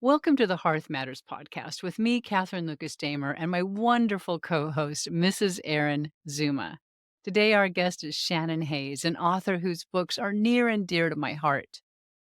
Welcome to the Hearth Matters podcast with me, Catherine Lucas Damer, and my wonderful co host, Mrs. Erin Zuma. Today, our guest is Shannon Hayes, an author whose books are near and dear to my heart.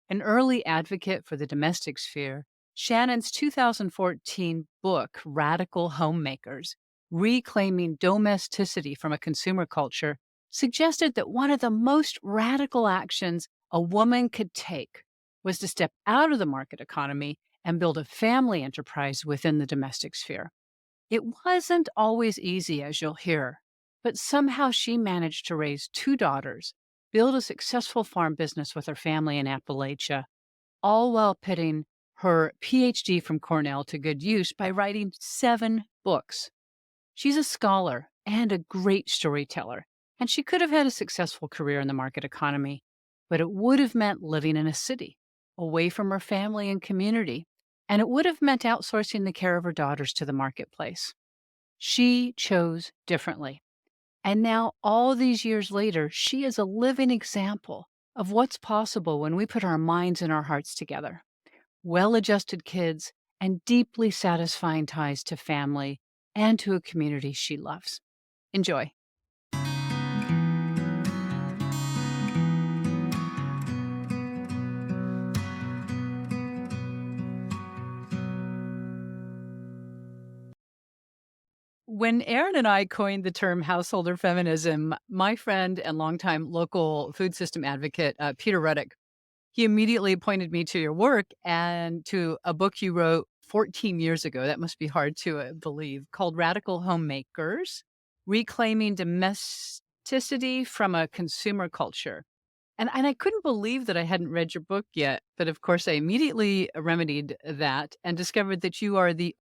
An early advocate for the domestic sphere, Shannon's 2014 book, Radical Homemakers Reclaiming Domesticity from a Consumer Culture, suggested that one of the most radical actions a woman could take was to step out of the market economy and build a family enterprise within the domestic sphere. It wasn't always easy, as you'll hear, but somehow she managed to raise two daughters, build a successful farm business with her family in Appalachia, all while putting her PhD from Cornell to good use by writing 7 books. She's a scholar and a great storyteller, and she could have had a successful career in the market economy, but it would have meant living in a city, away from her family and community, and it would have meant outsourcing the care of her daughters to the marketplace. She chose differently. And now, all these years later, she is a living example of what's possible when we put our minds and our hearts together. Well adjusted kids and deeply satisfying ties to family and to a community she loves. Enjoy. When Aaron and I coined the term householder feminism, my friend and longtime local food system advocate, Peter Ruddick, he immediately pointed me to your work and to a book you wrote 14 years ago. That must be hard to believe, called Radical Homemakers Reclaiming Domesticity from a Consumer Culture. And I couldn't believe that I hadn't read your book yet. But of course, I immediately remedied that and discovered that you are the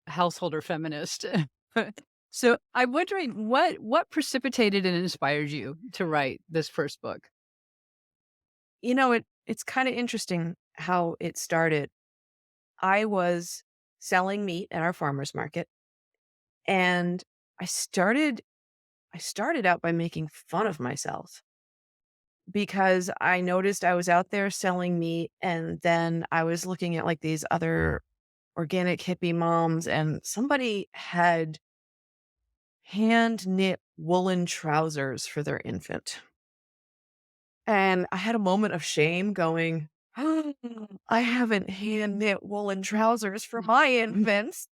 householder feminist. So I'm wondering what precipitated and inspired you to write this first book? It's kind of interesting how it started. I was selling meat at our farmers market, and I started I started out by making fun of myself because I noticed I was out there selling meat, and then I was looking at like these other organic hippie moms, and somebody had hand knit woolen trousers for their infant. And I had a moment of shame going, "Oh, I haven't hand knit woolen trousers for my infants."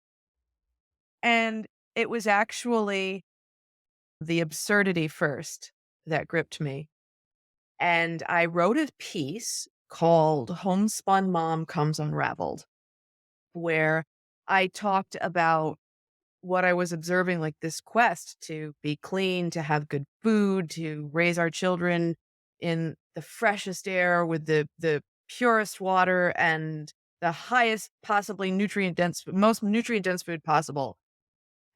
And it was actually the absurdity first that gripped me. And I wrote a piece called Homespun Mom Comes Unraveled, where I talked about what I was observing, like this quest to be clean, to have good food, to raise our children in the freshest air with the purest water and the highest possibly nutrient dense, most nutrient dense food possible.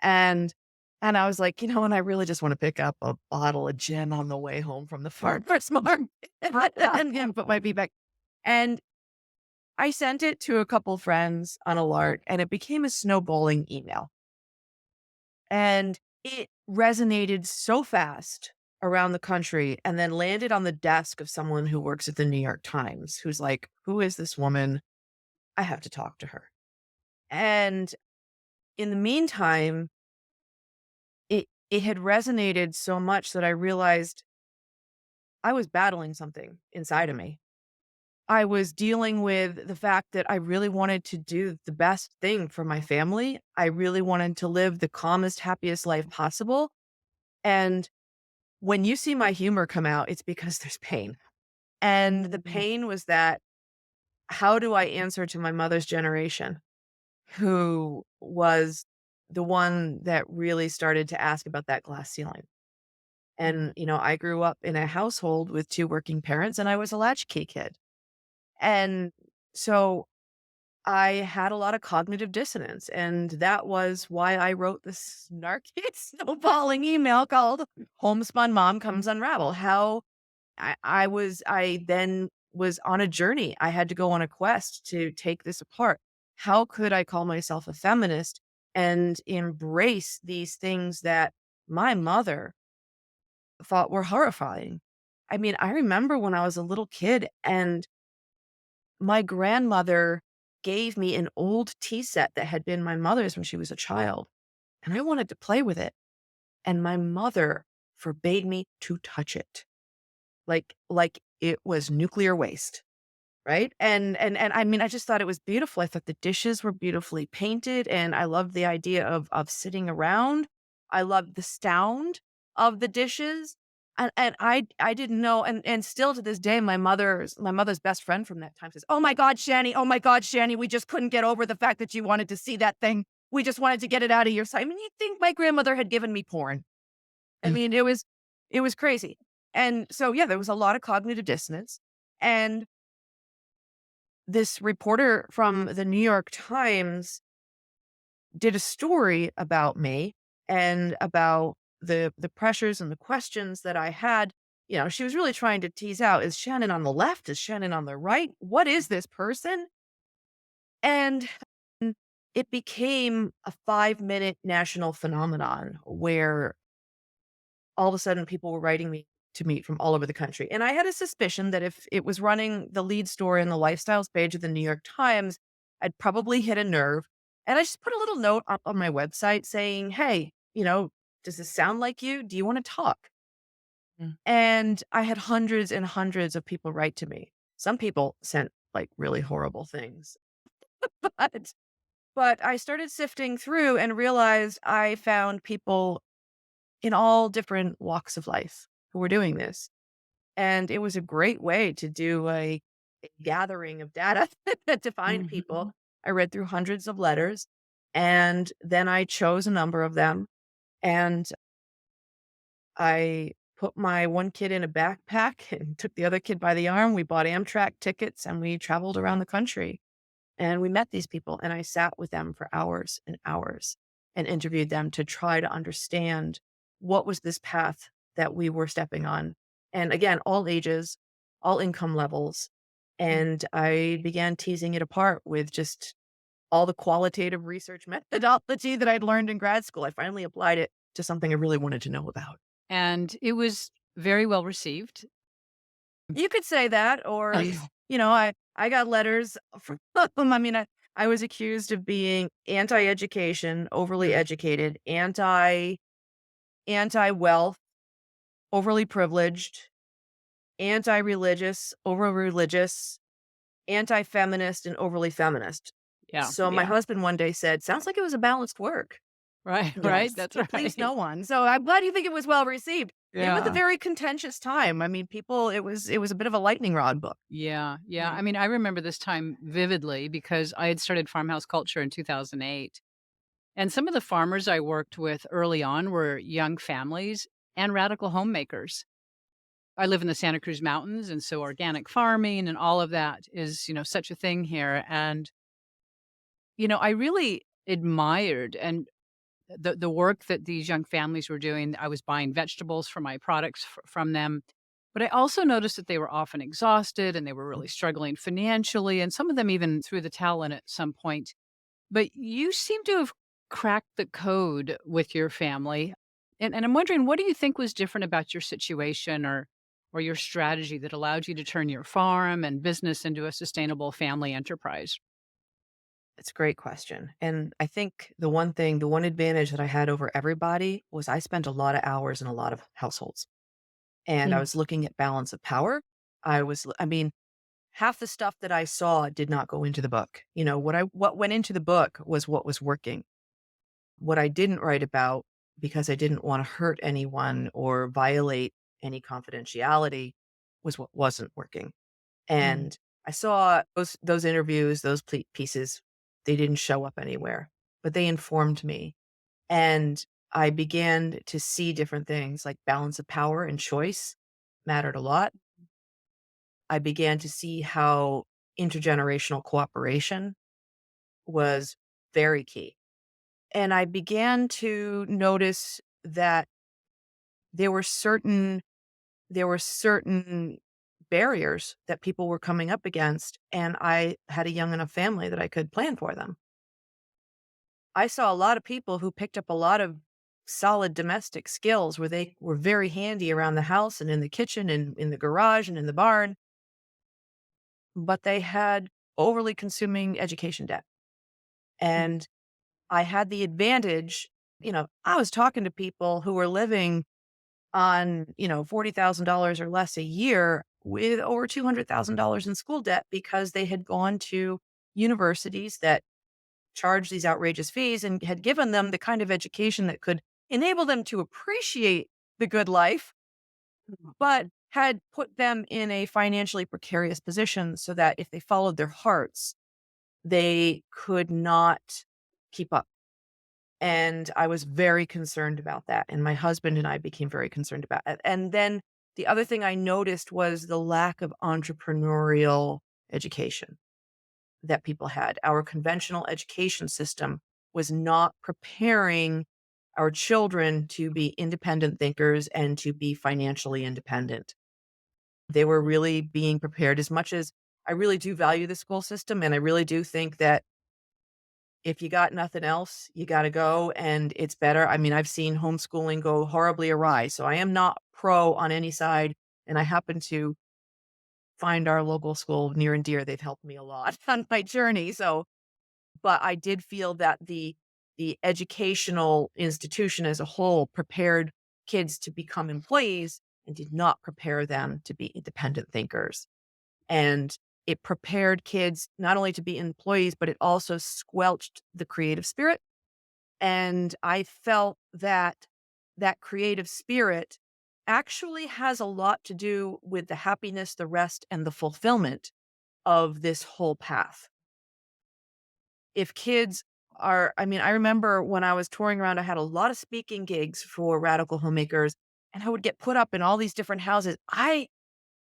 And and I was like, and I really just want to pick up a bottle of gin on the way home from the farmer's market and put my feet back. And I sent it to a couple friends on a lark, and it became a snowballing email. And it resonated so fast around the country and then landed on the desk of someone who works at the New York Times, who's like, "Who is this woman? I have to talk to her." And in the meantime, it had resonated so much that I realized I was battling something inside of me. I was dealing with the fact that I really wanted to do the best thing for my family. I really wanted to live the calmest, happiest life possible. And when you see my humor come out, it's because there's pain. And the pain was that, how do I answer to my mother's generation, who was the one that really started to ask about that glass ceiling? And, I grew up in a household with two working parents, and I was a latchkey kid. And so I had a lot of cognitive dissonance. And that was why I wrote this snarky, snowballing email called Homespun Mom Comes Unravel. How I then was on a journey. I had to go on a quest to take this apart. How could I call myself a feminist and embrace these things that my mother thought were horrifying? I mean, I remember when I was a little kid and my grandmother gave me an old tea set that had been my mother's when she was a child, and I wanted to play with it, and my mother forbade me to touch it, like it was nuclear waste. Right? And I mean, I just thought it was beautiful. I thought the dishes were beautifully painted, and I loved the idea of sitting around. I loved the sound of the dishes. And I didn't know, and still to this day, my mother's best friend from that time says, "Oh my God, Shani, oh my God, Shani, we just couldn't get over the fact that you wanted to see that thing. We just wanted to get it out of your sight." I mean, you'd think my grandmother had given me porn. I mean, it was crazy. And so yeah, there was a lot of cognitive dissonance. And this reporter from the New York Times did a story about me and about the pressures and the questions that I had. She was really trying to tease out, is Shannon on the left? Is Shannon on the right? What is this person? And it became a 5-minute national phenomenon where all of a sudden people were writing me to meet from all over the country. And I had a suspicion that if it was running the lead story in the lifestyles page of the New York Times, I'd probably hit a nerve. And I just put a little note up on my website saying, "Hey, does this sound like you? Do you want to talk?" Mm. And I had hundreds and hundreds of people write to me. Some people sent like really horrible things. but but I started sifting through and realized I found people in all different walks of life who were doing this. And it was a great way to do a gathering of data to find people. Mhm. I read through hundreds of letters, and then I chose a number of them, and I put my one kid in a backpack and took the other kid by the arm. We bought Amtrak tickets and we traveled around the country. And we met these people, and I sat with them for hours and hours and interviewed them to try to understand what was this path that we were stepping on. And again, all ages, all income levels. And I began teasing it apart with just all the qualitative research methodology that I'd learned in grad school. I finally applied it to something I really wanted to know about. And it was very well received. You could say that, or, I got letters from I mean, I was accused of being anti-education, overly educated, anti-wealth, overly privileged, anti-religious, over-religious, anti-feminist, and overly feminist. Yeah, So my yeah. husband one day said, "Sounds like it was a balanced work." Right, right, that's He pleased right. no one. So I'm glad you think it was well received. It was a Yeah. very contentious time. I mean, people, it was a bit of a lightning rod book. Yeah, yeah. I Mm. mean, I remember this time vividly because I had started Farmhouse Culture in 2008. And some of the farmers I worked with early on were young families and radical homemakers. I live in the Santa Cruz Mountains, and so organic farming and all of that is, such a thing here. And, I really admired and the work that these young families were doing. I was buying vegetables for my products from them. But I also noticed that they were often exhausted and they were really struggling financially, and some of them even threw the towel in at some point. But you seem to have cracked the code with your family. And I'm wondering, what do you think was different about your situation or your strategy that allowed you to turn your farm and business into a sustainable family enterprise? It's a great question. And I think the one advantage that I had over everybody was I spent a lot of hours in a lot of households. And I Mm, was looking at balance of power. I mean, half the stuff that I saw did not go into the book. What went into the book was what was working. What I didn't write about, because I didn't want to hurt anyone or violate any confidentiality, was what wasn't working. mm, And I saw those interviews, those pieces, they didn't show up anywhere, but they informed me. And I began to see different things like balance of power and choice mattered a lot. I began to see how intergenerational cooperation was very key. And I began to notice that there were certain there were certain barriers that people were coming up against, and I had a young enough family that I could plan for them. I saw a lot of people who picked up a lot of solid domestic skills where they were very handy around the house and in the kitchen and in the garage and in the barn, but they had overly consuming education debt. Mm. And I had the advantage, I was talking to people who were living on, $40,000 or less a year with over $200,000 in school debt because they had gone to universities that charged these outrageous fees and had given them the kind of education that could enable them to appreciate the good life, but had put them in a financially precarious position so that if they followed their hearts, they could not keep up. And I was very concerned about that. And my husband and I became very concerned about it. And then the other thing I noticed was the lack of entrepreneurial education that people had. Our conventional education system was not preparing our children to be independent thinkers and to be financially independent. They were really being prepared as much as I really do value the school system. And I really do think that if you got nothing else, you got to go and it's better. I mean, I've seen homeschooling go horribly awry. So I am not pro on any side. And I happen to find our local school near and dear. They've helped me a lot on my journey. So, but I did feel that the educational institution as a whole prepared kids to become employees and did not prepare them to be independent thinkers. And it prepared kids not only to be employees, but it also squelched the creative spirit. And I felt that that creative spirit actually has a lot to do with the happiness, the rest, and the fulfillment of this whole path. If kids I mean, I remember when I was touring around, I had a lot of speaking gigs for Radical Homemakers, and I would get put up in all these different houses. I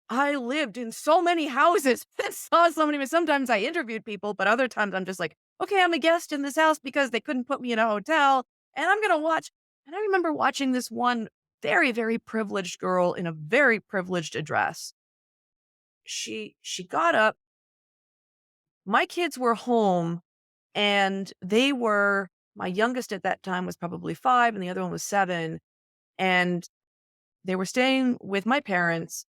lived in so many houses and saw so many, sometimes I interviewed people, but other times I'm just like, "Okay, I'm a guest in this house because they couldn't put me in a hotel, and I'm gonna watch." And I remember watching this one very, very privileged girl in a very privileged address. She got up, my kids were home, and my youngest at that time was probably 5 and the other one was 7, and they were staying with my parents.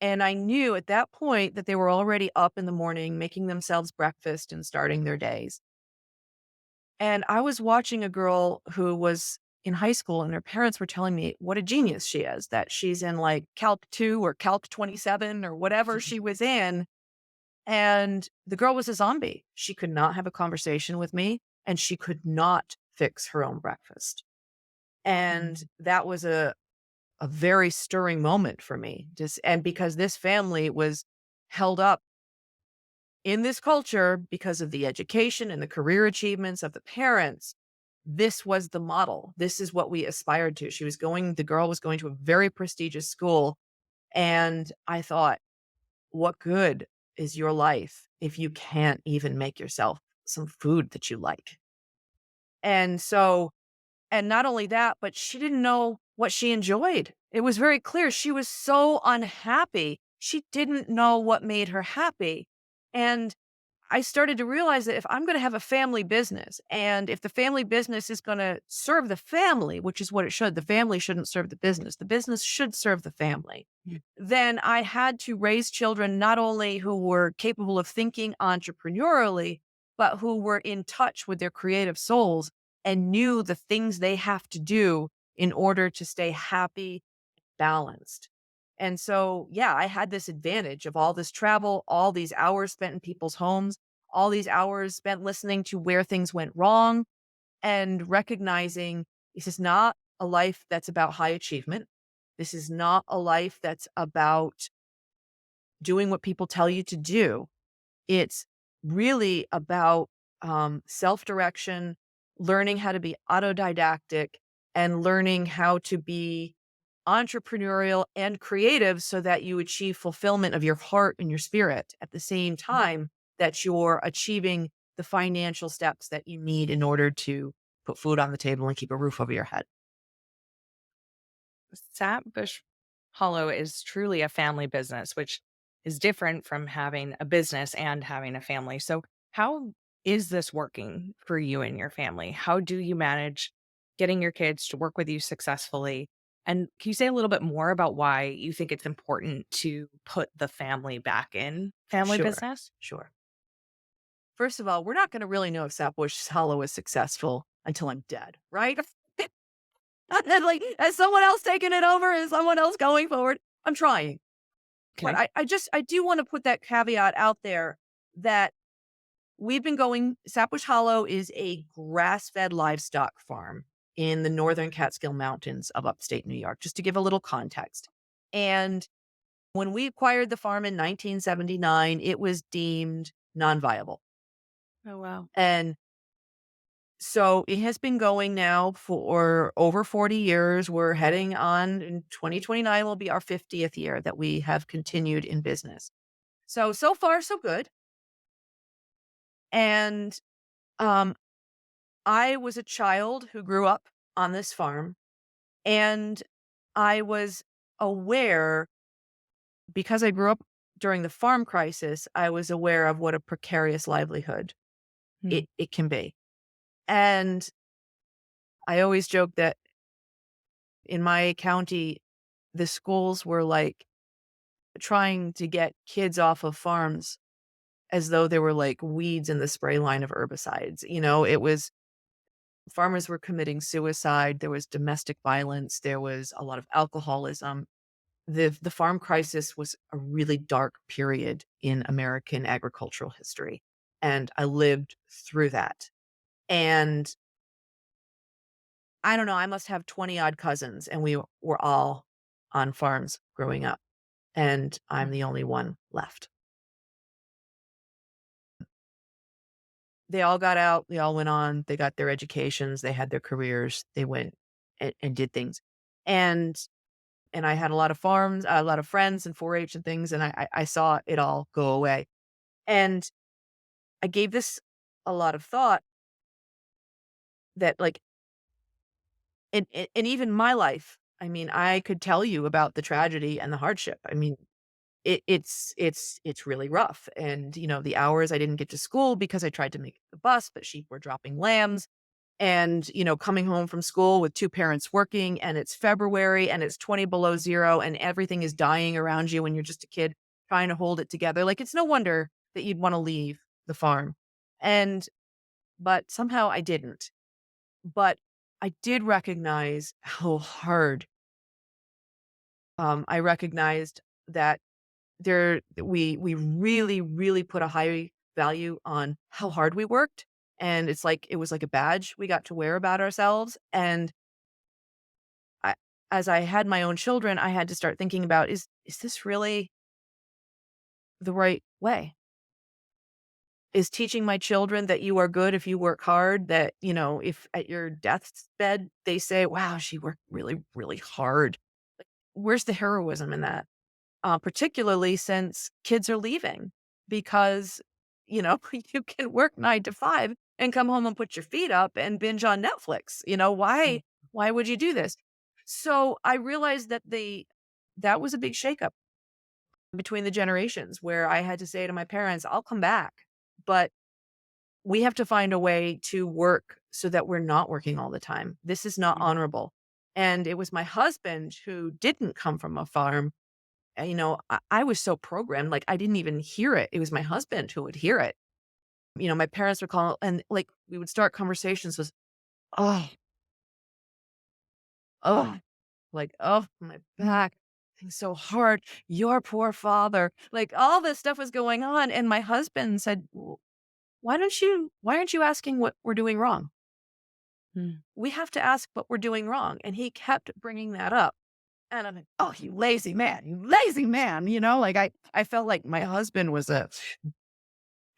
And I knew at that point that they were already up in the morning, making themselves breakfast and starting their days. And I was watching a girl who was in high school, and her parents were telling me what a genius she is, that she's in like Calc 2 or Calc 27 or whatever she was in. And the girl was a zombie. She could not have a conversation with me, and she could not fix her own breakfast. And Mm. that was a very stirring moment for me. Just and because this family was held up in this culture because of the education and the career achievements of the parents, this was the model. This is what we aspired to. The girl was going to a very prestigious school. And I thought, what good is your life if you can't even make yourself some food that you like? And so, and not only that, but she didn't know what she enjoyed. It was very clear she was so unhappy. She didn't know what made her happy. And I started to realize that if I'm going to have a family business and if the family business is going to serve the family, which is what it should, the family shouldn't serve the business. The business should serve the family. Mm. Then I had to raise children not only who were capable of thinking entrepreneurially, but who were in touch with their creative souls and knew the things they have to do in order to stay happy, balanced. And so, yeah, I had this advantage of all this travel, all these hours spent in people's homes, all these hours spent listening to where things went wrong and recognizing this is not a life that's about high achievement. This is not a life that's about doing what people tell you to do. It's really about self direction, learning how to be autodidactic, and learning how to be entrepreneurial and creative so that you achieve fulfillment of your heart and your spirit at the same time that you're achieving the financial steps that you need in order to put food on the table and keep a roof over your head. Sapbush Hollow is truly a family business, which is different from having a business and having a family. So, how is this working for you and your family? How do you manage getting your kids to work with you successfully? And can you say a little bit more about why you think it's important to put the family back in family Sure, business? sure. first of all, we're not going to really know if Sapbush Hollow is successful until I'm dead, right? And then, like, has someone else taken it over? Is someone else going forward? I'm trying. But Okay. I do want to put that caveat out there that Sapbush Hollow is a grass-fed livestock farm in the northern Catskill Mountains of upstate New York, just to give a little context. And when we acquired the farm in 1979, it was deemed non-viable. Oh, wow. And so it has been going now for over 40 years. We're heading on in 2029 will be our 50th year that we have continued in business. So far, so good. And um, I was a child who grew up on this farm, and I was aware because I grew up during the farm crisis, I was aware of what a precarious livelihood Mm. it can be. And I always joke that in my county, the schools were like trying to get kids off of farms as though there were like weeds in the spray line of herbicides. It was farmers were committing suicide. There was domestic violence. There was a lot of alcoholism. The farm crisis was a really dark period in American agricultural history. And I lived through that. And I don't know, I must have 20 odd cousins, and we were all on farms growing up. And I'm Mm. the only one left. They all got out, they all went on, they got their educations, they had their careers, they went and did things. And and I had a lot of farms, a lot of friends and 4-H and things, and I saw it all go away. And I gave this a lot of thought that like in even my life, I mean, I could tell you about the tragedy and the hardship. I mean, it's really rough. And the hours I didn't get to school because I tried to make the bus, but sheep were dropping lambs. And coming home from school with two parents working, and it's February and it's 20 below zero and everything is dying around you when you're just a kid trying to hold it together. Like, it's no wonder that you'd want to leave the farm. And but somehow I didn't. But I did recognize how hard. I recognized that we really, really put a high value on how hard we worked, and it was like a badge we got to wear about ourselves. And I as I had my own children, I had to start thinking about, is this really the right way? Is teaching my children that you are good if you work hard, that, if at your deathbed they say, wow, she worked really, really hard. Where's the heroism in that? Particularly since kids are leaving because, you can work 9 to 5 and come home and put your feet up and binge on Netflix. Mm. Why would you do this? So I realized that that was a big shakeup between the generations where I had to say to my parents, I'll come back, but we have to find a way to work so that we're not working all the time. This is not Mm. honorable. And it was my husband who didn't come from a farm. I was so programmed, like, I didn't even hear it. It was my husband who would hear it. My parents would call and, like, we would start conversations with, "Oh, oh," like, "Oh, my back. Things so hard. Your poor father." Like, all this stuff was going on, and my husband said, why aren't you asking what we're doing wrong? Mm. We have to ask what we're doing wrong." And he kept bringing that up. And I'm like, "Oh, you lazy man, you lazy man." Like, I felt like my husband was a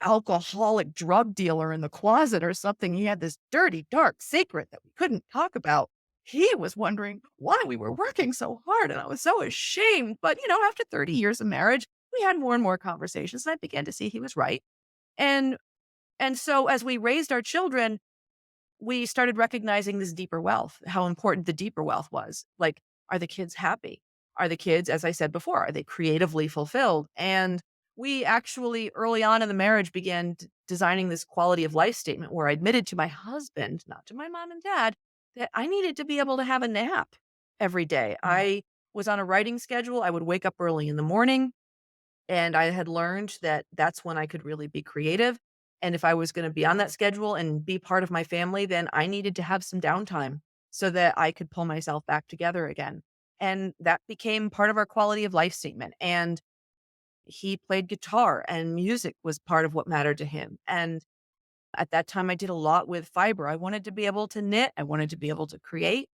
alcoholic drug dealer in the closet or something. He had this dirty, dark secret that we couldn't talk about. He was wondering why we were working so hard, and I was so ashamed. But, after 30 years of marriage, we had more and more conversations, and I began to see he was right. And and so as we raised our children, we started recognizing this deeper wealth, how important the deeper wealth was. Like, are the kids happy? Are the kids, as I said before, are they creatively fulfilled? And we actually, early on in the marriage, began designing this quality of life statement where I admitted to my husband, not to my mom and dad, that I needed to be able to have a nap every day. Mm. I was on a writing schedule. I would wake up early in the morning, and I had learned that that's when I could really be creative. And if I was going to be on that schedule and be part of my family, then I needed to have some downtime so that I could pull myself back together again. And that became part of our quality of life statement. And he played guitar, and music was part of what mattered to him. And at that time, I did a lot with fiber. I wanted to be able to knit, I wanted to be able to create.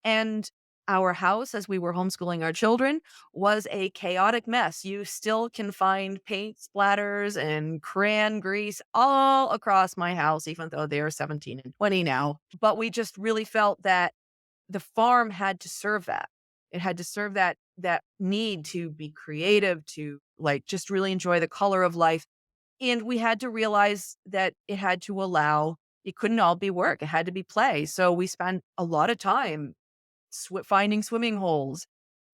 And our house, as we were homeschooling our children, was a chaotic mess. You still can find paint splatters and crayon grease all across my house, even though they are 17 and 20 now. But we just really felt that the farm had to serve that. It had to serve that need to be creative, to like just really enjoy the color of life. And we had to realize that it had to allow, it couldn't all be work. It had to be play. So we spent a lot of time finding swimming holes,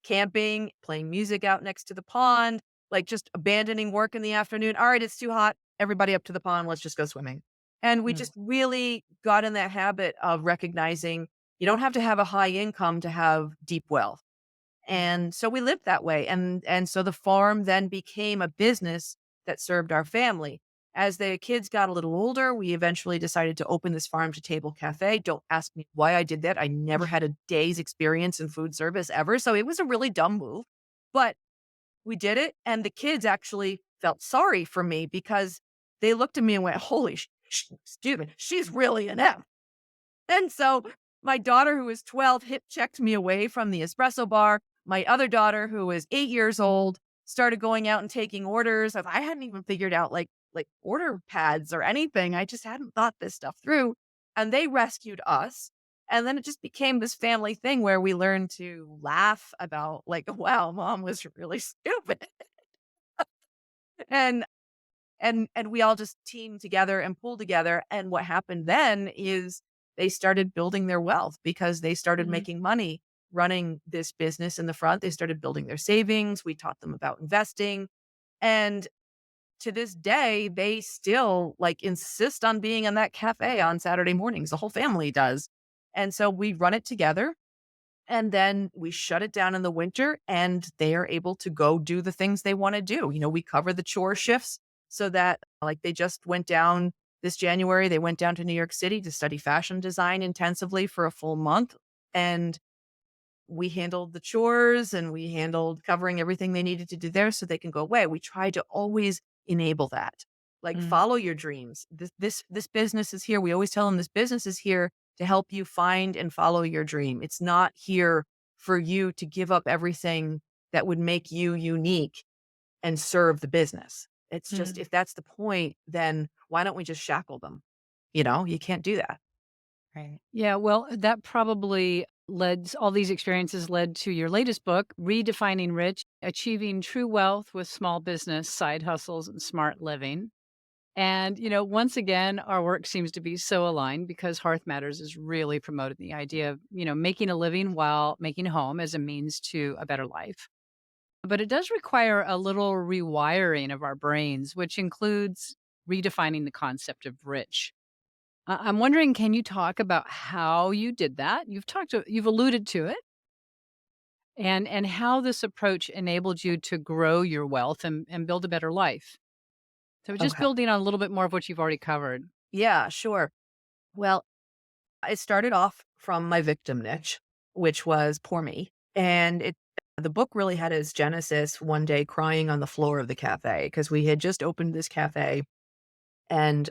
camping, playing music out next to the pond, like just abandoning work in the afternoon. All right, it's too hot. Everybody up to the pond. Let's just go swimming. And we Mm, just really got in that habit of recognizing you don't have to have a high income to have deep wealth. And so we lived that way. And so the farm then became a business that served our family. As the kids got a little older, we eventually decided to open this farm to table cafe. Don't ask me why I did that. I never had a day's experience in food service ever. So it was a really dumb move. But we did it. And the kids actually felt sorry for me because they looked at me and went, holy, excuse me, she's really an F. And so my daughter, who was 12, hip checked me away from the espresso bar. My other daughter, who was 8 years old, started going out and taking orders. I hadn't even figured out like order pads or anything. I just hadn't thought this stuff through. And they rescued us. And then it just became this family thing where we learned to laugh about like, wow, mom was really stupid. And and we all just teamed together and pulled together, and what happened then is they started building their wealth because they started mhm, making money running this business in the front. They started building their savings, we taught them about investing, and to this day, they still, like, insist on being in that cafe on Saturday mornings, the whole family does, and so we run it together, and then we shut it down in the winter and they are able to go do the things they want to do. We cover the chore shifts so that like they just went down this January, they went down to New York City to study fashion design intensively for a full month. And we handled the chores and we handled covering everything they needed to do there so they can go away. We try to always enable that. Like mm, follow your dreams. This business is here. We always tell them this business is here to help you find and follow your dream. It's not here for you to give up everything that would make you unique and serve the business. It's just mhm, if that's the point, then why don't we just shackle them? You can't do that. right. Yeah, well, that probably all these experiences led to your latest book, Redefining Rich, Achieving True Wealth with Small Business, Side Hustles, and Smart Living. And, once again, our work seems to be so aligned because Hearth Matters is really promoting the idea of, making a living while making a home as a means to a better life. But it does require a little rewiring of our brains, which includes redefining the concept of rich. I'm wondering, can you talk about how you did that? You've alluded to it, and how this approach enabled you to grow your wealth and build a better life. So just Okay. building on a little bit more of what you've already covered. Yeah, sure. Well, I started off from my victim niche, which was poor me. And the book really had its genesis one day crying on the floor of the cafe because we had just opened this cafe and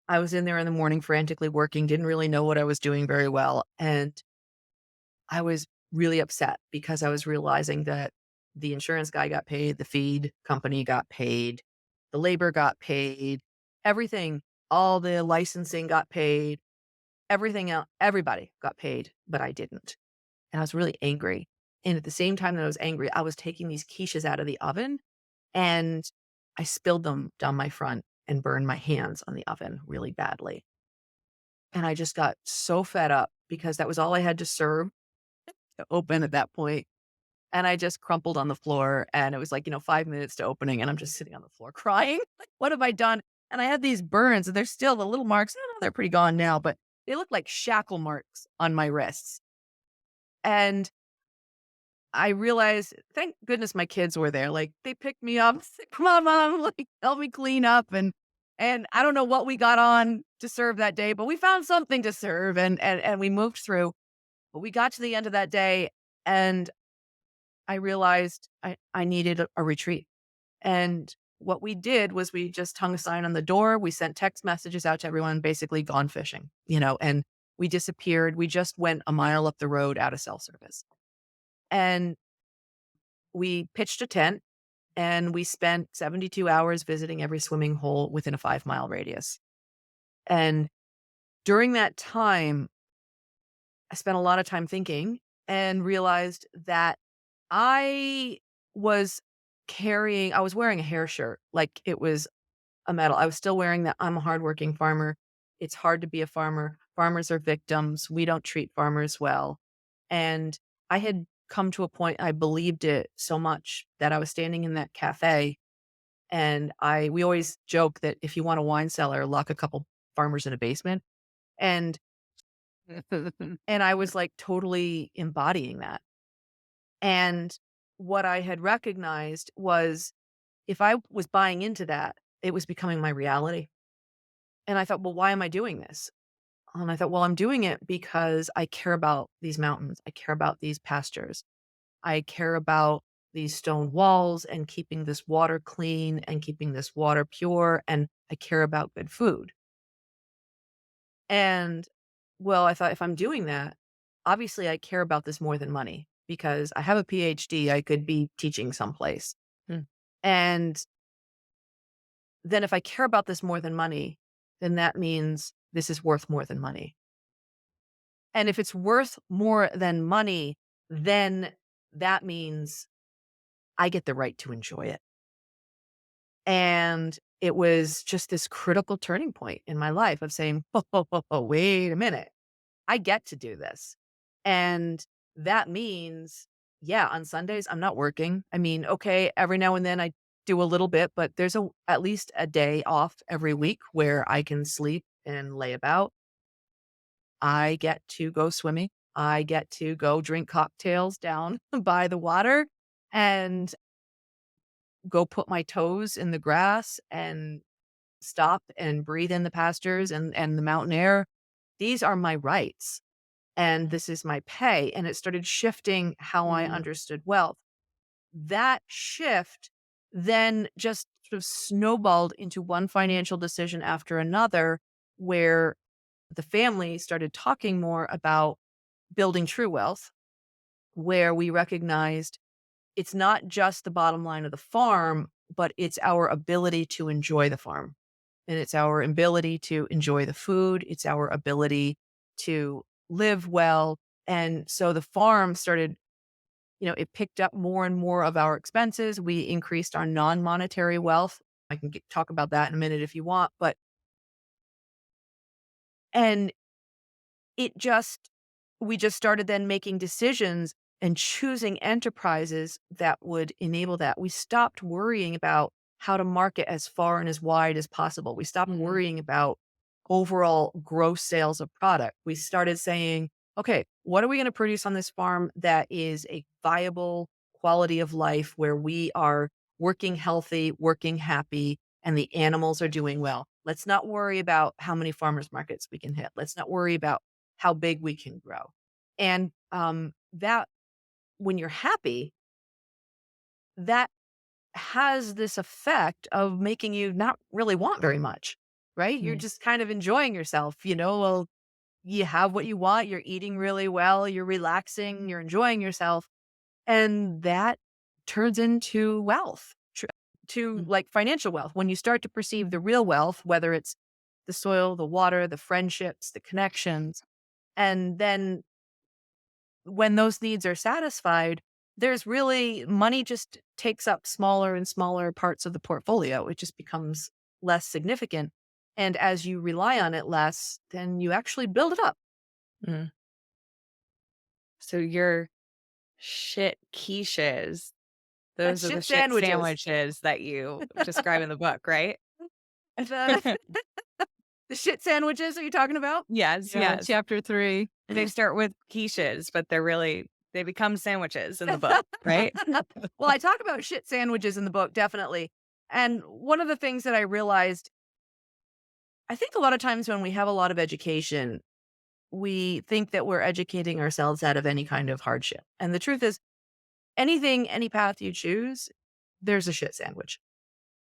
I was in there in the morning frantically working, didn't really know what I was doing very well. And I was really upset because I was realizing that the insurance guy got paid, the feed company got paid, the labor got paid, everything, all the licensing got paid, everything else, everybody got paid, but I didn't. And I was really angry. And at the same time that I was angry, I was taking these quiches out of the oven and I spilled them down my front and burned my hands on the oven really badly. And I just got so fed up because that was all I had to serve to open at that point. And I just crumpled on the floor and it was like, 5 minutes to opening and I'm just sitting on the floor crying. Like, what have I done? And I had these burns and they're still the little marks. I know they're pretty gone now, but they look like shackle marks on my wrists. And I realized, thank goodness my kids were there. Like they picked me up, said, come on, mom, like help me clean up. And And I don't know what we got on to serve that day, but we found something to serve and we moved through. But we got to the end of that day and I realized I needed a retreat. And what we did was we just hung a sign on the door. We sent text messages out to everyone, basically gone fishing, and we disappeared. We just went a mile up the road out of cell service. And we pitched a tent and we spent 72 hours visiting every swimming hole within a 5-mile radius. And during that time, I spent a lot of time thinking and realized that I was I was wearing a hair shirt like it was a medal. I was still wearing that I'm a hardworking farmer. It's hard to be a farmer. Farmers are victims. We don't treat farmers well. And I had come to a point I believed it so much that I was standing in that cafe and we always joke that if you want a wine cellar, lock a couple farmers in a basement. And and I was like totally embodying that. And what I had recognized was if I was buying into that, it was becoming my reality. And I thought, well, why am I doing this? And I thought, well, I'm doing it because I care about these mountains. I care about these pastures. I care about these stone walls and keeping this water clean and keeping this water pure. And I care about good food. And well, I thought if I'm doing that, obviously I care about this more than money because I have a PhD. I could be teaching someplace. Mm. And then if I care about this more than money, then that means this is worth more than money. And if it's worth more than money, then that means I get the right to enjoy it. And it was just this critical turning point in my life of saying, wait a minute, I get to do this. And that means, yeah, on Sundays, I'm not working. I mean, okay, every now and then I do a little bit, but there's at least a day off every week where I can sleep and lay about. I get to go swimming. I get to go drink cocktails down by the water and go put my toes in the grass and stop and breathe in the pastures and the mountain air. These are my rights and this is my pay. And it started shifting how I Mhm. understood wealth. That shift then just sort of snowballed into one financial decision after another, where the family started talking more about building true wealth, where we recognized it's not just the bottom line of the farm, but it's our ability to enjoy the farm. And it's our ability to enjoy the food. It's our ability to live well. And so the farm started, it picked up more and more of our expenses. We increased our non-monetary wealth. I can talk about that in a minute if you want, and it just we just started then making decisions and choosing enterprises that would enable that. We stopped worrying about how to market as far and as wide as possible. We stopped Mhm. worrying about overall gross sales of product. We started saying, okay, what are we going to produce on this farm that is a viable quality of life where we are working healthy, working happy, and the animals are doing well? Let's not worry about how many farmers markets we can hit. Let's not worry about how big we can grow. And that when you're happy, that has this effect of making you not really want very much, right? You're Mm. just kind of enjoying yourself, well, you have what you want, you're eating really well, you're relaxing, you're enjoying yourself. And that turns into wealth, to Mm. like financial wealth. When you start to perceive the real wealth, whether it's the soil, the water, the friendships, the connections, and then when those needs are satisfied, there's really money just takes up smaller and smaller parts of the portfolio. It just becomes less significant. And as you rely on it less, then you actually build it up. Mm. So your shit quiches, those are the Shit shit sandwiches. sandwiches that you describe in the book, right? The, the shit sandwiches are you talking about? Yes, Yeah, yes. chapter 3. They start with quiches, but they become sandwiches in the book, right? Well, I talk about shit sandwiches in the book, definitely. And one of the things that I realized I think a lot of times when we have a lot of education, we think that we're educating ourselves out of any kind of hardship. And the truth is, anything, any path you choose, there's a shit sandwich.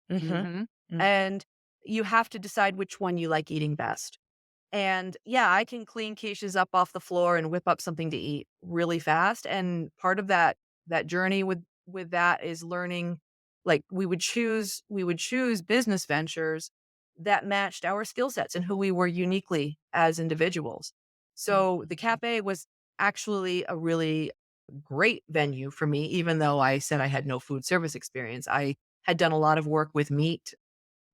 Mhm. Mhm. Mm. And you have to decide which one you like eating best. And yeah, I can clean quiches up off the floor and whip up something to eat really fast. And part of that journey with that is learning, like we would choose business ventures that matched our skill sets and who we were uniquely as individuals. So the Mhm. cafe was actually a really great venue for me, even though I said I had no food service experience. I had done a lot of work with meat.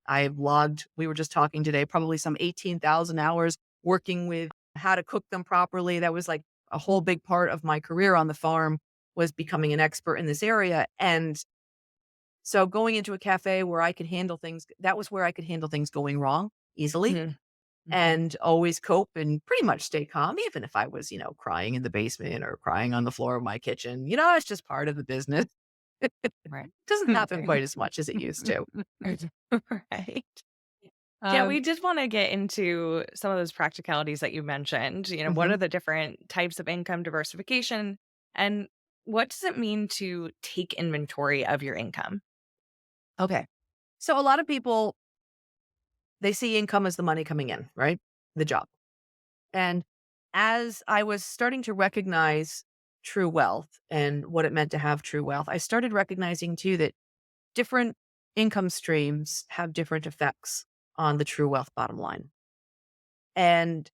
I've logged, we were just talking today, probably some 18,000 hours working with how to cook them properly. That was like a whole big part of my career on the farm, was becoming an expert in this area. And so going into a cafe where I could handle things, that was where I could handle things going wrong easily Mhm. Mhm. and always cope and pretty much stay calm, even if I was, crying in the basement or crying on the floor of my kitchen. It's just part of the business. It Right. doesn't happen Right. quite as much as it used to. Right. Yeah, Um, we did wanna get into some of those practicalities that you mentioned. What Mhm. are the different types of income diversification, and what does it mean to take inventory of your income? Okay. So a lot of people, they see income as the money coming in, right? The job. And as I was starting to recognize true wealth and what it meant to have true wealth, I started recognizing too that different income streams have different effects on the true wealth bottom line. And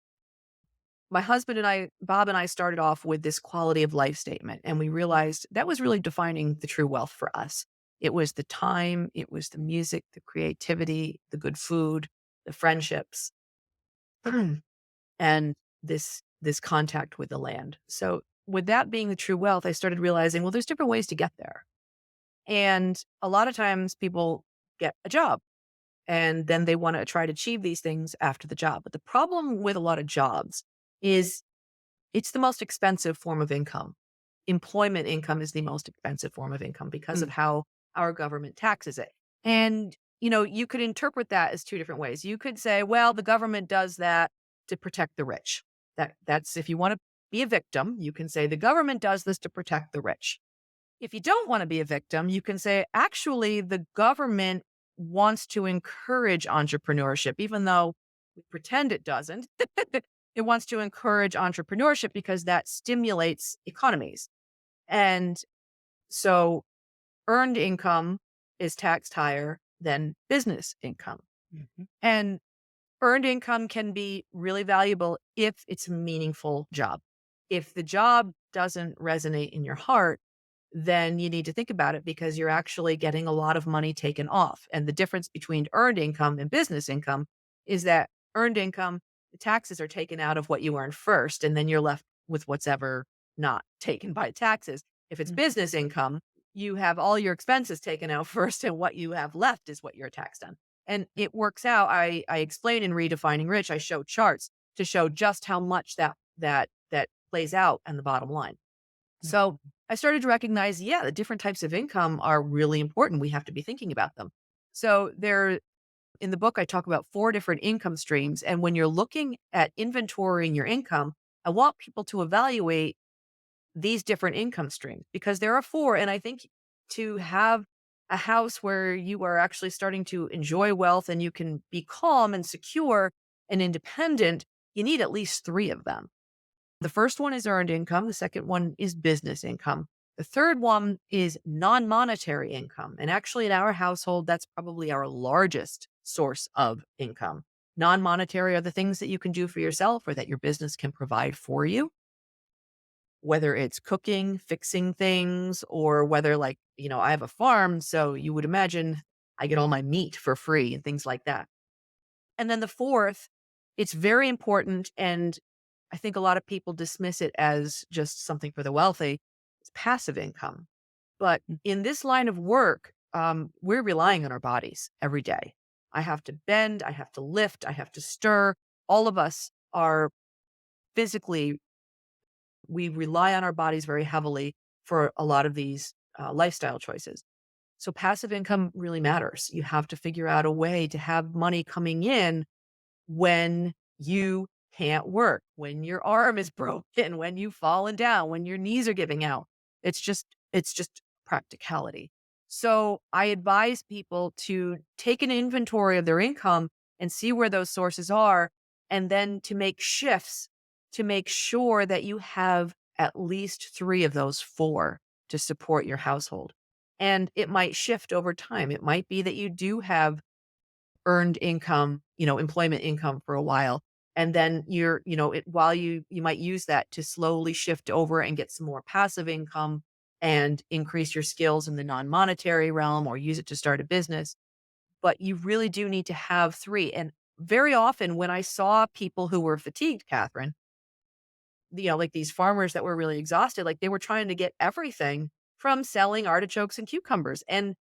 my husband and I, Bob and I, started off with this quality of life statement, and we realized that was really defining the true wealth for us. It was the time, it was the music, the creativity, the good food, the friendships, and this contact with the land. So with that being the true wealth, I started realizing, well, there's different ways to get there. And a lot of times people get a job and then they want to try to achieve these things after the job. But the problem with a lot of jobs is it's the most expensive form of income. Employment income is the most expensive form of income because of mm, how our government taxes it. And, you could interpret that as two different ways. You could say, well, the government does that to protect the rich. That's if you want to be a victim, you can say the government does this to protect the rich. If you don't want to be a victim, you can say, actually, the government wants to encourage entrepreneurship, even though we pretend it doesn't. It wants to encourage entrepreneurship because that stimulates economies. And so earned income is taxed higher than business income. Mhm. And earned income can be really valuable if it's a meaningful job. If the job doesn't resonate in your heart, then you need to think about it because you're actually getting a lot of money taken off. And the difference between earned income and business income is that earned income, the taxes are taken out of what you earned first, and then you're left with what's ever not taken by taxes. If it's Mm. business income, you have all your expenses taken out first, and what you have left is what you're taxed on. And it works out. I explain in Redefining Rich, I show charts to show just how much that plays out on the bottom line. So I started to recognize, yeah, the different types of income are really important. We have to be thinking about them. So there in the book, I talk about four different income streams. And when you're looking at inventorying your income, I want people to evaluate these different income streams because there are four. And I think to have a house where you are actually starting to enjoy wealth and you can be calm and secure and independent, you need at least three of them. The first one is earned income. The second one is business income. The third one is non monetary income. And actually, in our household, that's probably our largest source of income. Non monetary are the things that you can do for yourself or that your business can provide for you, whether it's cooking, fixing things, or whether, like, I have a farm. So you would imagine I get all my meat for free and things like that. And then the fourth, it's very important, and I think a lot of people dismiss it as just something for the wealthy. It's passive income. But Mm. in this line of work, we're relying on our bodies every day. I have to bend, I have to lift, I have to stir. All of us are physically, we rely on our bodies very heavily for a lot of these lifestyle choices. So passive income really matters. You have to figure out a way to have money coming in when you can't work, when your arm is broken, when you've fallen down, when your knees are giving out. It's just practicality. So I advise people to take an inventory of their income and see where those sources are, and then to make shifts to make sure that you have at least 3 of those 4 to support your household. And it might shift over time. It might be that you do have earned income, employment income for a while. And then while you might use that to slowly shift over and get some more passive income and increase your skills in the non-monetary realm or use it to start a business. But you really do need to have 3. And very often when I saw people who were fatigued, Catherine, like these farmers that were really exhausted, like they were trying to get everything from selling artichokes and cucumbers. And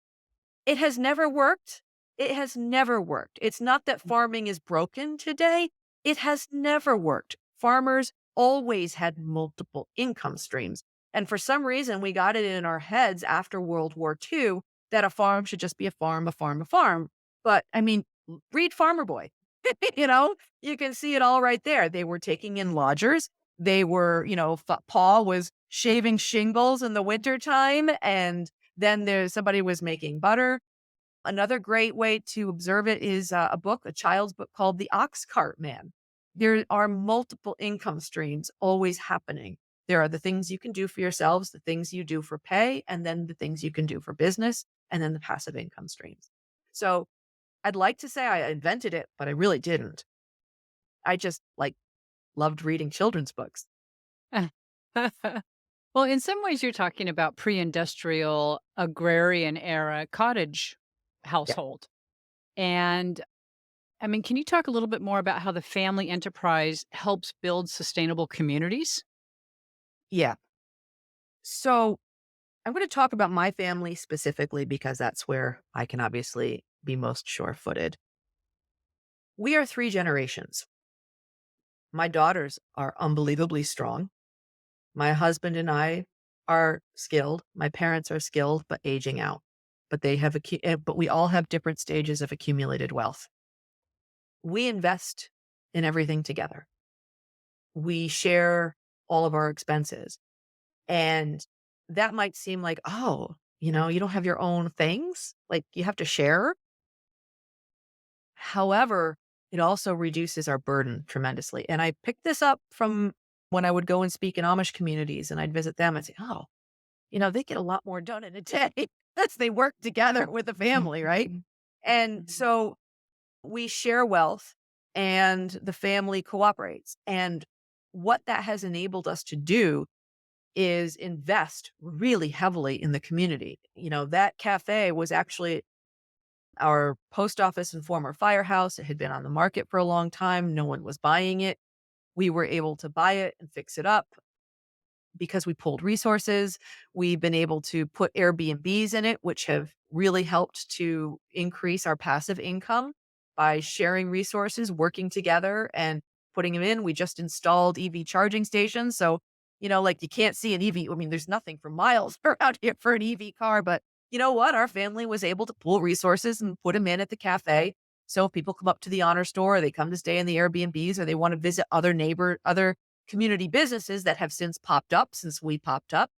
it has never worked. It has never worked. It's not that farming is broken today. It has never worked. Farmers always had multiple income streams. And for some reason, we got it in our heads after World War II that a farm should just be a farm, a farm, a farm. But I mean, read Farmer Boy. You can see it all right there. They were taking in lodgers. They were, Paul was shaving shingles in the wintertime, and then somebody was making butter. Another great way to observe it is a book, a child's book called The Ox Cart Man. There are multiple income streams always happening. There are the things you can do for yourselves, the things you do for pay, and then the things you can do for business, and then the passive income streams. So I'd like to say I invented it, but I really didn't. I just loved reading children's books. Well, in some ways, you're talking about pre industrial, agrarian era cottage Yeah. household. And I mean, can you talk a little bit more about how the family enterprise helps build sustainable communities? Yeah. So I'm going to talk about my family specifically because that's where I can obviously be most sure footed. We are 3 generations. My daughters are unbelievably strong. My husband and I are skilled. My parents are skilled, but aging out. But we all have different stages of accumulated wealth. We invest in everything together. We share all of our expenses. And that might seem like, oh, you don't have your own things. Like you have to share. However, it also reduces our burden tremendously. And I picked this up from when I would go and speak in Amish communities and I'd visit them and say, oh, they get a lot more done in a day as they work together with a family, right? And so we share wealth and the family cooperates. And what that has enabled us to do is invest really heavily in the community. That cafe was actually our post office and former firehouse. It had been on the market for a long time. No one was buying it. We were able to buy it and fix it up because we pulled resources. We've been able to put Airbnbs in it, which have really helped to increase our passive income by sharing resources, working together and putting them in. We just installed EV charging stations. So, you can't see an EV. I mean, there's nothing for miles around here for an EV car, but you know what? Our family was able to pool resources and put them in at the cafe. So if people come up to the honor store, or they come to stay in the Airbnbs, or they want to visit other community businesses that have since popped up since we popped up,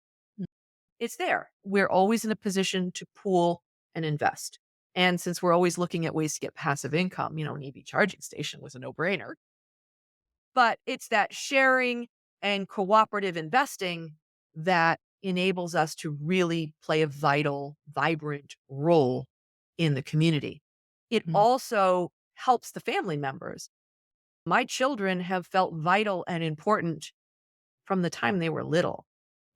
it's there. We're always in a position to pool and invest. And since we're always looking at ways to get passive income, an EV charging station was a no-brainer. But it's that sharing and cooperative investing that enables us to really play a vital, vibrant role in the community. It also helps the family members. My children have felt vital and important from the time they were little.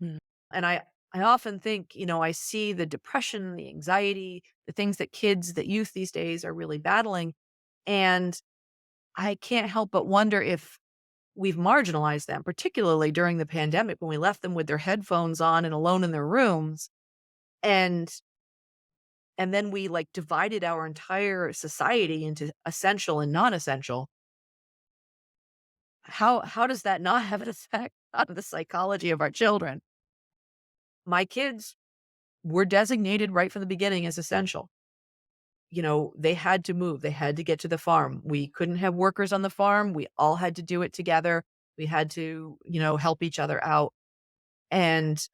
Mm. And I often think, I see the depression, the anxiety, the things that youth these days are really battling. And I can't help but wonder if we've marginalized them, particularly during the pandemic when we left them with their headphones on and alone in their rooms. And then we divided our entire society into essential and non-essential. How does that not have an effect on the psychology of our children? My kids were designated right from the beginning as essential. they had to move. They had to get to the farm. We couldn't have workers on the farm. We all had to do it together. We had to, help each other out. And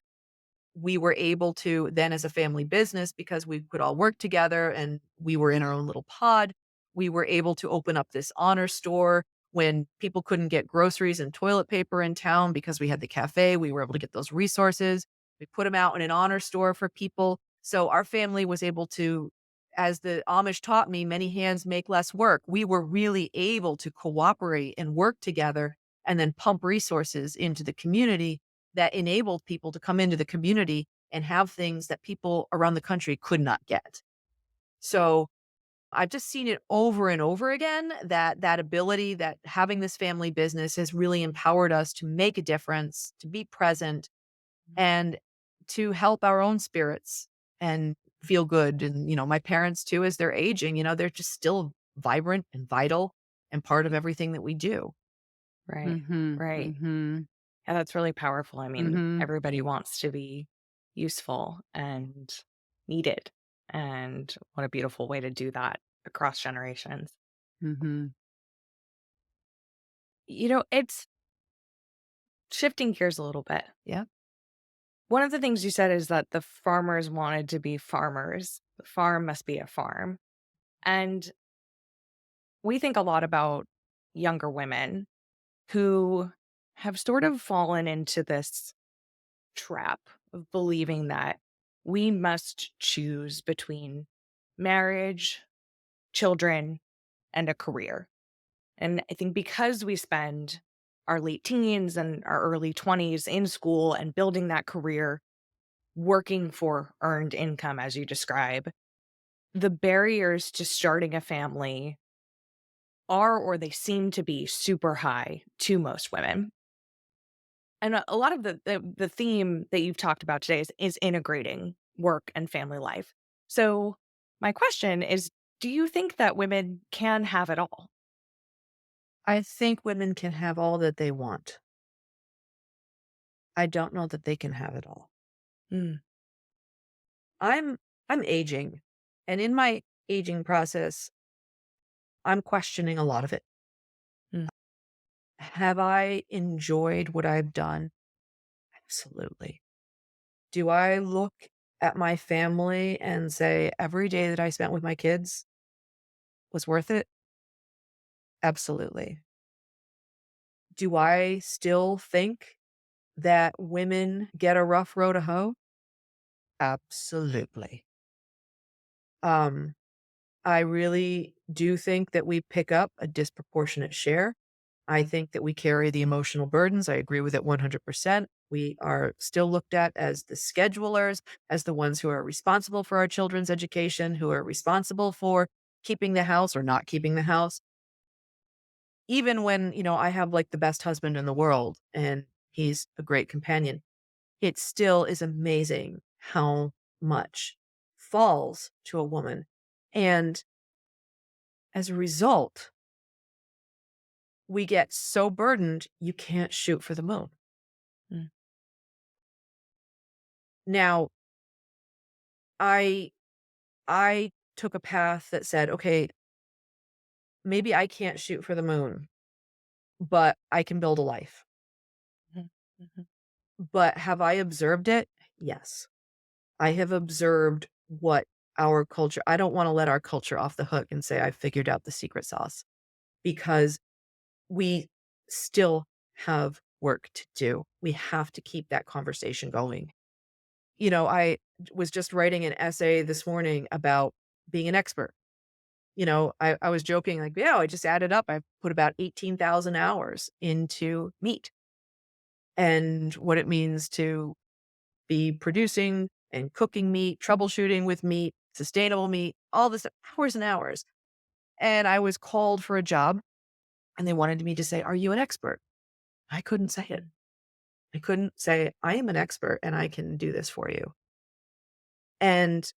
we were able to then as a family business, because we could all work together and we were in our own little pod, we were able to open up this honor store when people couldn't get groceries and toilet paper in town because we had the cafe. We were able to get those resources. We put them out in an honor store for people. So our family was able to, as the Amish taught me, many hands make less work. We were really able to cooperate and work together and then pump resources into the community that enabled people to come into the community and have things that people around the country could not get. So I've just seen it over and over again, that ability, that having this family business has really empowered us to make a difference, to be present, and to help our own spirits and feel good. And, my parents too, as they're aging, they're just still vibrant and vital and part of everything that we do. Right. Mhm. Right. Mhm. Yeah, that's really powerful. I mean, Mhm. everybody wants to be useful and needed. And what a beautiful way to do that across generations. Mhm. It's shifting gears a little bit. Yeah. One of the things you said is that the farmers wanted to be farmers. The farm must be a farm. And we think a lot about younger women who have sort of fallen into this trap of believing that we must choose between marriage, children, and a career. And I think because we spend our late teens and our early 20s in school and building that career, working for earned income, as you describe, the barriers to starting a family are, or they seem to be, super high to most women. And a lot of the theme that you've talked about today is integrating work and family life. So my question is, do you think that women can have it all? I think women can have all that they want. I don't know that they can have it all. Mm, I'm I'm aging, and in my aging process, I'm questioning a lot of it. mm, Have I enjoyed what I've done? Absolutely. Do I look at my family and say every day that I spent with my kids was worth it? Absolutely. Do I still think that women get a rough road to hoe? Absolutely. Um, I really do think that we pick up a disproportionate share. I think that we carry the emotional burdens. I agree with it 100%. We are still looked at as the schedulers, as the ones who are responsible for our children's education, who are responsible for keeping the house or not keeping the house. Even when, I have like the best husband in the world and he's a great companion, it still is amazing how much falls to a woman. And as a result, we get so burdened, you can't shoot for the moon. mm, Now, I I took a path that said, okay, maybe I can't shoot for the moon, but I can build a life. mhm, mhm, But have I observed it? Yes. I have observed what our culture, I don't want to let our culture off the hook and say I figured out the secret sauce because we still have work to do. We have to keep that conversation going. I was just writing an essay this morning about being an expert. I was joking like, yeah, I just added up. I've put about 18,000 hours into meat and what it means to be producing and cooking meat, troubleshooting with meat, sustainable meat, all this hours and hours. And I was called for a job and they wanted me to say, are you an expert? I couldn't say it. I couldn't say, I am an expert and I can do this for you. And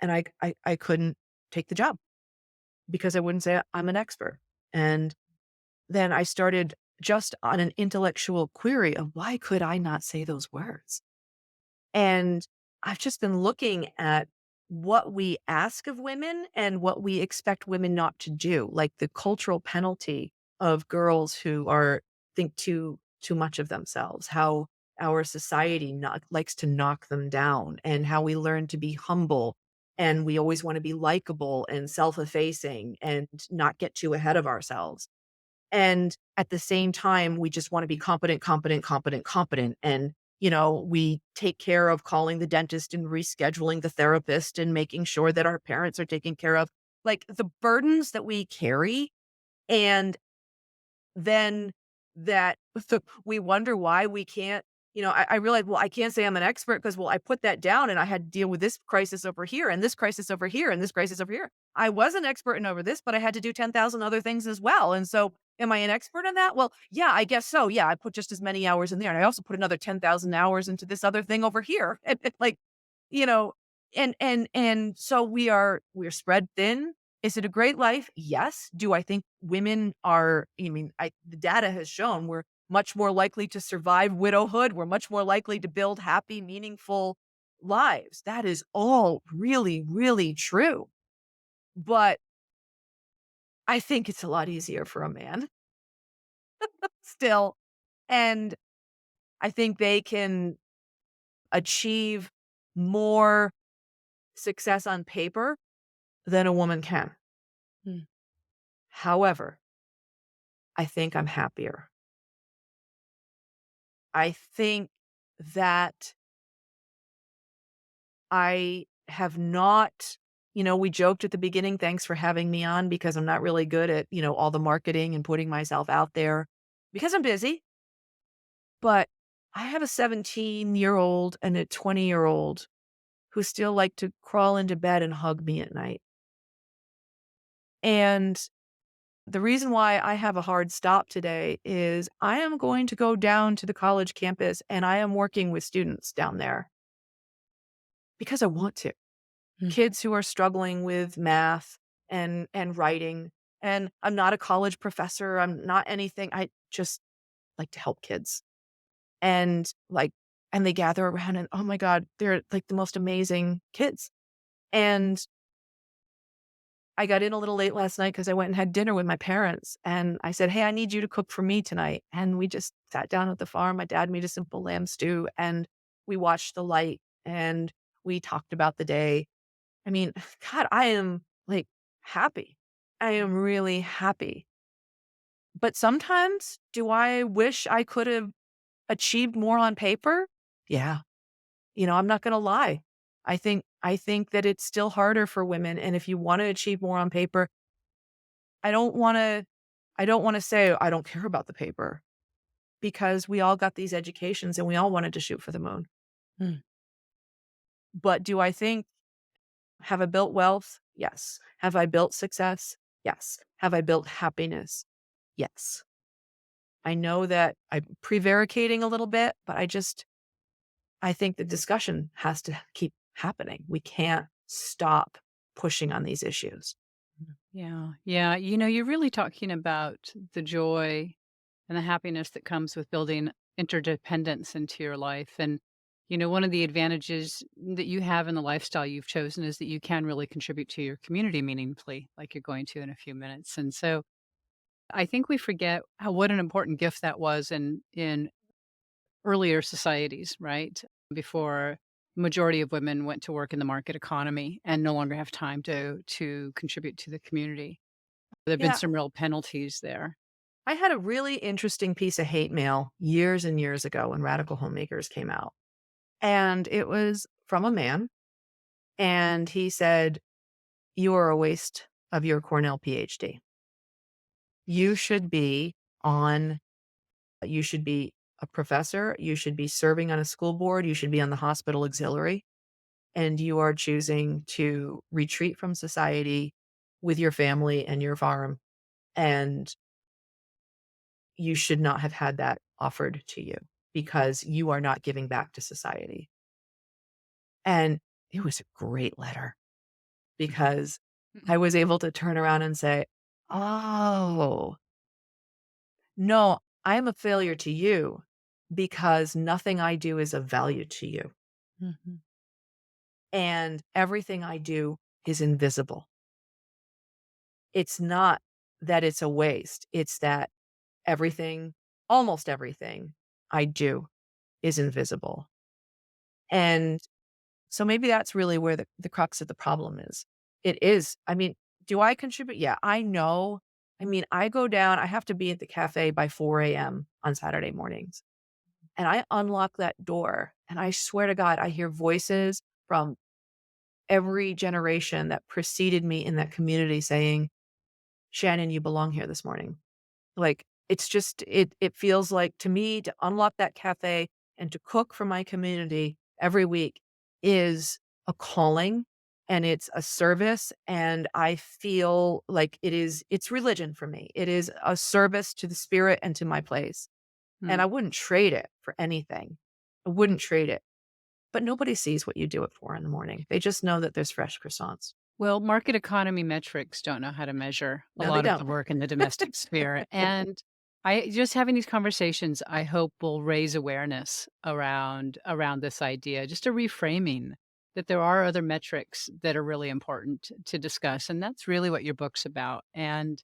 I couldn't take the job because I wouldn't say I'm an expert. And then I started just on an intellectual query of why could I not say those words? And I've just been looking at what we ask of women and what we expect women not to do, like the cultural penalty of girls who are think too much of themselves, how our society likes to knock them down, and how we learn to be humble, and we always want to be likable and self-effacing and not get too ahead of ourselves. And at the same time, we just wanna be competent, competent, competent, competent, and, we take care of calling the dentist and rescheduling the therapist and making sure that our parents are taken care of. Like, the burdens that we carry, and then that we wonder why we can't, I realized, well, I can't say I'm an expert because, well, I put that down and I had to deal with this crisis over here and this crisis over here and this crisis over here. I was an expert in over this, but I had to do 10,000 other things as well. And so am I an expert in that? Well, yeah, I guess so. Yeah, I put just as many hours in there. And I also put another 10,000 hours into this other thing over here. Like, you know, and so we're spread thin. Is it a great life? Yes. Do I think women are, the data has shown we're much more likely to survive widowhood. We're much more likely to build happy, meaningful lives. That is all really, really true. But I think it's a lot easier for a man still. And I think they can achieve more success on paper than a woman can. Mm. However, I think I'm happier. I think that I have not, we joked at the beginning, thanks for having me on because I'm not really good at, all the marketing and putting myself out there because I'm busy. But I have a 17-year-old and a 20-year-old who still like to crawl into bed and hug me at night. And the reason why I have a hard stop today is I am going to go down to the college campus and I am working with students down there because I want to. Mm. Kids who are struggling with math and writing. And I'm not a college professor. I'm not anything. I just like to help kids. And and they gather around and oh my God, they're like the most amazing kids. And I got in a little late last night because I went and had dinner with my parents. And I said, hey, I need you to cook for me tonight. And we just sat down at the farm. My dad made a simple lamb stew and we watched the light and we talked about the day. I mean, God, I am like happy. I am really happy. But sometimes do I wish I could have achieved more on paper? Yeah. I'm not going to lie. I think that it's still harder for women and if you want to achieve more on paper, I don't want to I don't want to say I don't care about the paper because we all got these educations and we all wanted to shoot for the moon. Mm. But do I think have I built wealth? Yes. Have I built success? Yes. Have I built happiness? Yes. I know that I'm prevaricating a little bit, but I think the discussion has to keep happening. We can't stop pushing on these issues. Yeah. Yeah. You're really talking about the joy and the happiness that comes with building interdependence into your life. And, one of the advantages that you have in the lifestyle you've chosen is that you can really contribute to your community meaningfully, like you're going to in a few minutes. And so I think we forget what an important gift that was in earlier societies, right? Before majority of women went to work in the market economy and no longer have time to contribute to the community. There've been Yeah. some real penalties there. I had a really interesting piece of hate mail years and years ago when Radical Homemakers came out. And it was from a man. And he said, you are a waste of your Cornell PhD. You should be on, you should be a professor. You should be serving on a school board. You should be on the hospital auxiliary. And you are choosing to retreat from society with your family and your farm. And you should not have had that offered to you because you are not giving back to society. And it was a great letter because I was able to turn around and say, oh, no, I'm a failure to you because nothing I do is of value to you. Mhm. and everything I do is invisible. It's not that it's a waste, it's that everything, almost everything I do is invisible. And so maybe that's really where the crux of the problem is. It is. I mean, do I contribute? Yeah, I know. I mean, I go down, I have to be at the cafe by 4 a.m. on Saturday mornings. And I unlock that door. And I swear to God, I hear voices from every generation that preceded me in that community saying, Shannon, you belong here this morning. Like, it's just it feels like to me to unlock that cafe and to cook for my community every week is a calling and it's a service, and I feel like it's religion for me. It is a service to the spirit and to my place, and Hmm. I wouldn't trade it for anything. I wouldn't trade it. But nobody sees what you do it for in the morning. They just know that there's fresh croissants. Well, market economy metrics don't know how to measure a No, they lot of the don't. work in the domestic sphere. And I just having these conversations, I hope will raise awareness around this idea, just a reframing that there are other metrics that are really important to discuss. And that's really what your book's about. And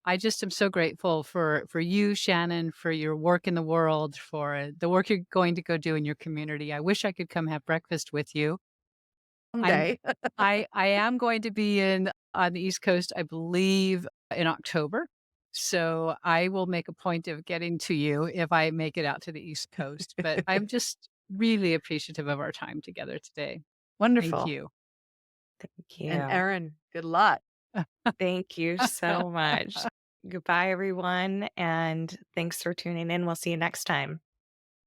I just am so grateful for you, Shannon, for your work in the world, for the work you're going to go do in your community. I wish I could come have breakfast with you. I'm Someday. I am going to be in on the East Coast, I believe, in October. So I will make a point of getting to you if I make it out to the East Coast. But I'm just really appreciative of our time together today. Thank Wonderful. you. Thank And you. Erin, good luck. Thank you so much. Goodbye, everyone. And thanks for tuning in. We'll see you next time.